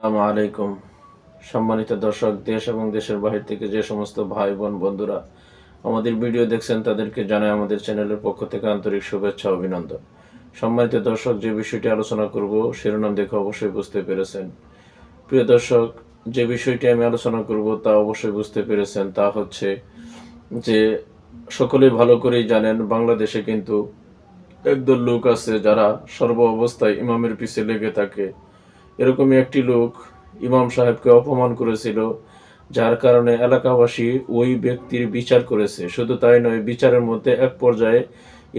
আসসালামু আলাইকুম। সম্মানিত দর্শক, দেশ এবং দেশের বাহির থেকে যে সমস্ত ভাই বোন বন্ধুরা আমাদের ভিডিও দেখছেন তাদেরকে জানাই আমাদের চ্যানেলের পক্ষ থেকে আন্তরিক শুভেচ্ছা ও অভিনন্দন। সম্মানিত দর্শক, যে বিষয়টি আলোচনা করব শিরোনাম দেখে অবশ্যই বুঝতে পেরেছেন। প্রিয় দর্শক, যে বিষয়টি আমি আলোচনা করব তা অবশ্যই বুঝতে পেরেছেন। তা হচ্ছে যে সকলেই ভালো করেই জানেন, বাংলাদেশে কিন্তু একদল লোক আছে যারা সর্ব অবস্থায় ইমামের পিছে লেগে থাকে। এরকমই একটি লোক ইমাম সাহেবকে অপমান করেছিল, যার কারণে এলাকাবাসী ওই ব্যক্তির বিচার করেছে। শুধু তাই নয়, বিচারের মধ্যে এক পর্যায়ে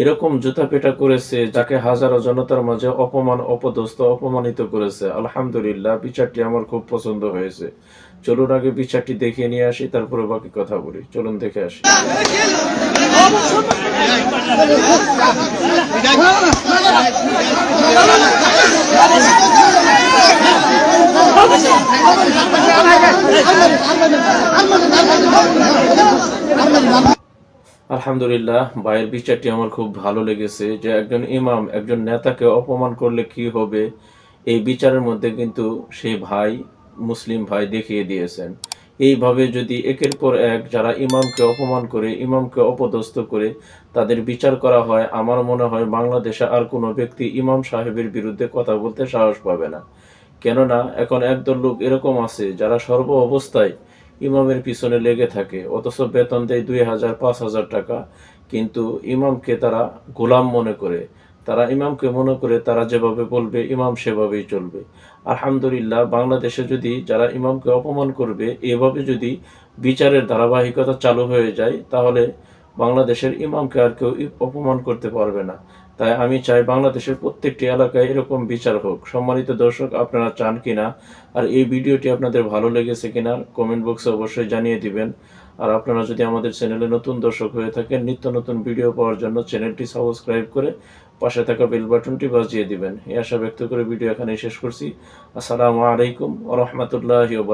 এরকম জুতাপেটা করেছে যাকে হাজারো জনতার মাঝে অপমান, অপদস্থ, অপমানিত করেছে। আলহামদুলিল্লাহ, বিচারটি আমার খুব পছন্দ হয়েছে। চলুন আগে বিচারটি দেখিয়ে নিয়ে আসি, তারপরে বাকি কথা বলি। চলুন দেখে আসি। আলহামদুলিল্লাহ, ভাইয়ের বিচারটি আমার খুব ভালো লেগেছে যে একজন ইমাম একজন নেতাকে অপমান করলে কি হবে, এই বিচারের মধ্যে কিন্তু সেই ভাই, মুসলিম ভাই দেখিয়ে দিয়েছেন। এইভাবে যদি একের পর এক যারা ইমামকে অপমান করে, ইমামকে অপদস্থ করে তাদের বিচার করা হয়, আমার মনে হয় বাংলাদেশে আর কোনো ব্যক্তি ইমাম সাহেবের বিরুদ্ধে কথা বলতে সাহস পাবে না। কেননা এখন একদল লোক এরকম আছে যারা সর্ব অবস্থায় ইমামের পিছনে লেগে থাকে, অথচ বেতন দেয় 2,000 5,000 টাকা, কিন্তু ইমামকে তারা গোলাম মনে করে। তারা ইমামকে মনে করে তারা যেভাবে বলবে ইমাম সেভাবেই চলবে। আলহামদুলিল্লাহ, বাংলাদেশে যদি যারা ইমামকে অপমান করবে এভাবে যদি বিচারের ধারাবাহিকতা চালু হয়ে যায়, তাহলে বাংলাদেশের ইমামকে আর কেউ অপমান করতে পারবে না। তাই আমি চাই বাংলাদেশের প্রত্যেকটি এলাকায় এরকম বিচার হোক। সম্মানিত দর্শক, আপনারা চান কিনা, আর এই ভিডিওটি আপনাদের ভালো লেগেছে কিনা কমেন্ট বক্সে অবশ্যই জানিয়ে দিবেন। আর আপনারা যদি আমাদের চ্যানেলে নতুন দর্শক হয়ে থাকেন, নিত্য নতুন ভিডিও পাওয়ার জন্য চ্যানেলটি সাবস্ক্রাইব করে পাশে থাকা বেল বাটনটি বাজিয়ে দিবেন। এই আশা ব্যক্ত করে ভিডিও এখানেই শেষ করছি। আসসালামু আলাইকুম ওয়া রাহমাতুল্লাহি ওয়া বারাকাতুহু।